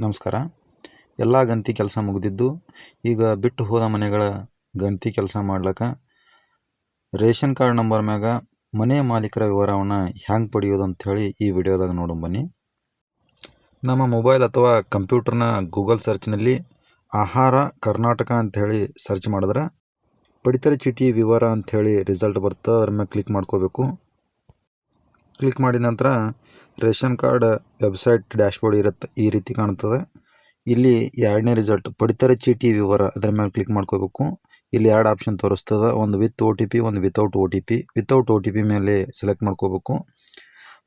ನಮಸ್ಕಾರ. ಎಲ್ಲ ಗಂತಿ ಕೆಲಸ ಮುಗಿದಿದ್ದು ಈಗ ಬಿಟ್ಟು ಹೋದ ಮನೆಗಳ ಗಂತಿ ಕೆಲಸ ಮಾಡ್ಲಿಕ್ಕೆ ರೇಷನ್ ಕಾರ್ಡ್ ನಂಬರ್ ಮ್ಯಾಗ ಮನೆ ಮಾಲೀಕರ ವಿವರವನ್ನು ಹ್ಯಾಂಗೆ ಪಡೆಯೋದು ಅಂಥೇಳಿ ಈ ವಿಡಿಯೋದಾಗ ನೋಡೋಣ ಬನ್ನಿ. ನಮ್ಮ ಮೊಬೈಲ್ ಅಥವಾ ಕಂಪ್ಯೂಟರ್ನ ಗೂಗಲ್ ಸರ್ಚ್ನಲ್ಲಿ ಆಹಾರ ಕರ್ನಾಟಕ ಅಂಥೇಳಿ ಸರ್ಚ್ ಮಾಡಿದ್ರೆ ಪಡಿತರ ಚೀಟಿ ವಿವರ ಅಂಥೇಳಿ ರಿಸಲ್ಟ್ ಬರ್ತದೆ. ಅದ್ರ ಮ್ಯಾಗ ಕ್ಲಿಕ್ ಮಾಡ್ಕೋಬೇಕು. ಕ್ಲಿಕ್ ಮಾಡಿದ ನಂತರ ರೇಷನ್ ಕಾರ್ಡ್ ವೆಬ್ಸೈಟ್ ಡ್ಯಾಶ್ಬೋರ್ಡ್ ಇರುತ್ತೆ, ಈ ರೀತಿ ಕಾಣ್ತದೆ. ಇಲ್ಲಿ ಎರಡನೇ ರಿಸಲ್ಟ್ ಪಡಿತರ ಚೀಟಿ ವಿವರ, ಅದರ ಮೇಲೆ ಕ್ಲಿಕ್ ಮಾಡ್ಕೋಬೇಕು. ಇಲ್ಲಿ ಎರಡು ಆಪ್ಷನ್ ತೋರಿಸ್ತದೆ, ಒಂದು ವಿತ್ OTP, ಒಂದು ವಿತೌಟ್ OTP. ವಿತೌಟ್ OTP ಮೇಲೆ ಸೆಲೆಕ್ಟ್ ಮಾಡ್ಕೋಬೇಕು.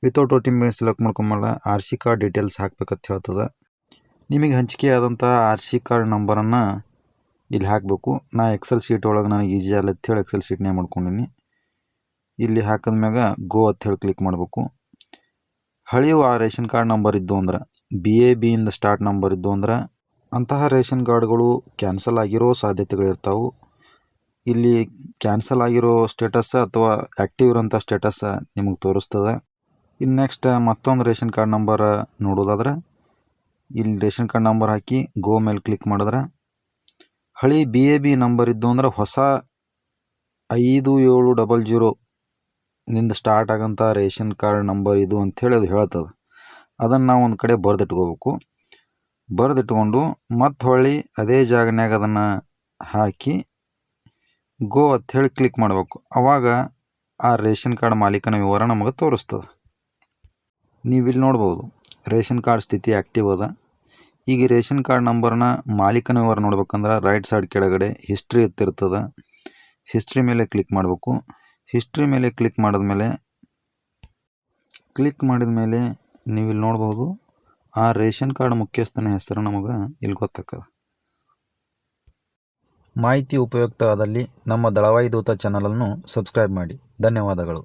ವಿತೌಟ್ OTP ಮೇಲೆ ಸೆಲೆಕ್ಟ್ ಮಾಡ್ಕೊಂಬಲ್ಲ RC ಕಾರ್ಡ್ ಡೀಟೇಲ್ಸ್ ಹಾಕ್ಬೇಕಂತ ಹೇಳ್ತದೆ. ನಿಮಗೆ ಹಂಚಿಕೆ ಆದಂಥ RC ಕಾರ್ಡ್ ನಂಬರನ್ನು ಇಲ್ಲಿ ಹಾಕಬೇಕು. ನಾ ಎಕ್ಸೆಲ್ ಶೀಟ್ ಒಳಗೆ ನನಗೆ ಈಸಿ ಆಗಲ್ಲ ಅಂತೇಳಿ ಎಕ್ಸೆಲ್ ಶೀಟ್ನೇ ಮಾಡ್ಕೊಂಡಿನಿ. ಇಲ್ಲಿ ಹಾಕಿದ್ಮ್ಯಾಗ ಗೋ ಅಂತ ಹೇಳಿ ಕ್ಲಿಕ್ ಮಾಡಬೇಕು. ಹಳೆಯ ಆ ರೇಷನ್ ಕಾರ್ಡ್ ನಂಬರ್ ಇದ್ದು ಅಂದ್ರೆ BAB ಇಂದ ಸ್ಟಾರ್ಟ್ ನಂಬರ್ ಇದ್ದು ಅಂದ್ರೆ ಅಂತಹ ರೇಷನ್ ಕಾರ್ಡ್ಗಳು ಕ್ಯಾನ್ಸಲ್ ಆಗಿರೋ ಸಾಧ್ಯತೆಗಳಿರ್ತಾವೆ. ಇಲ್ಲಿ ಕ್ಯಾನ್ಸಲ್ ಆಗಿರೋ ಸ್ಟೇಟಸ್ ಅಥವಾ ಆ್ಯಕ್ಟಿವ್ ಇರೋಂಥ ಸ್ಟೇಟಸ್ ನಿಮಗೆ ತೋರಿಸ್ತದೆ. ಇನ್ನು ನೆಕ್ಸ್ಟ್ ಮತ್ತೊಂದು ರೇಷನ್ ಕಾರ್ಡ್ ನಂಬರ್ ನೋಡೋದಾದ್ರೆ ಇಲ್ಲಿ ರೇಷನ್ ಕಾರ್ಡ್ ನಂಬರ್ ಹಾಕಿ ಗೋ ಮೇಲೆ ಕ್ಲಿಕ್ ಮಾಡಿದ್ರೆ ಹಳಿ BAB ನಂಬರ್ ಇದ್ದು ಅಂದ್ರೆ ಹೊಸ 5700 ನಿಂದ ಸ್ಟಾರ್ಟ್ ಆಗೋಂಥ ರೇಷನ್ ಕಾರ್ಡ್ ನಂಬರ್ ಇದು ಅಂಥೇಳಿ ಅದು ಹೇಳ್ತದೆ. ಅದನ್ನು ನಾವು ಒಂದು ಕಡೆ ಬರೆದಿಟ್ಕೋಬೇಕು. ಬರೆದಿಟ್ಕೊಂಡು ಮತ್ತೆ ಹೊಳ್ಳಿ ಅದೇ ಜಾಗನ್ಯಾಗ ಅದನ್ನು ಹಾಕಿ ಗೋ ಅಂಥೇಳಿ ಕ್ಲಿಕ್ ಮಾಡಬೇಕು. ಆವಾಗ ಆ ರೇಷನ್ ಕಾರ್ಡ್ ಮಾಲೀಕನ ವಿವರ ನಮಗೆ ತೋರಿಸ್ತದೆ. ನೀವಿಲ್ಲಿ ನೋಡ್ಬೋದು ರೇಷನ್ ಕಾರ್ಡ್ ಸ್ಥಿತಿ ಆ್ಯಕ್ಟಿವ್ ಅದ. ಈಗ ರೇಷನ್ ಕಾರ್ಡ್ ನಂಬರ್ನ ಮಾಲೀಕನ ವಿವರ ನೋಡ್ಬೇಕಂದ್ರೆ ರೈಟ್ ಸೈಡ್ ಕೆಳಗಡೆ ಹಿಸ್ಟ್ರಿ ಇರ್ತದೆ. ಹಿಸ್ಟ್ರಿ ಮೇಲೆ ಕ್ಲಿಕ್ ಮಾಡಬೇಕು. ಹಿಸ್ಟ್ರಿ ಮೇಲೆ ಕ್ಲಿಕ್ ಮಾಡಿದ ಮೇಲೆ ನೀವಿಲ್ಲಿ ನೋಡ್ಬೋದು ಆ ರೇಷನ್ ಕಾರ್ಡ್ ಮುಖ್ಯಸ್ಥನ ಹೆಸರು ನಮಗೆ ಇಲ್ಲಿ ಗೊತ್ತಾಗ್ತದೆ. ಮಾಹಿತಿ ಉಪಯುಕ್ತ ಆದಲ್ಲಿ ನಮ್ಮ ದಳವಾಯಿ ದೂತ ಚಾನಲನ್ನು ಸಬ್ಸ್ಕ್ರೈಬ್ ಮಾಡಿ. ಧನ್ಯವಾದಗಳು.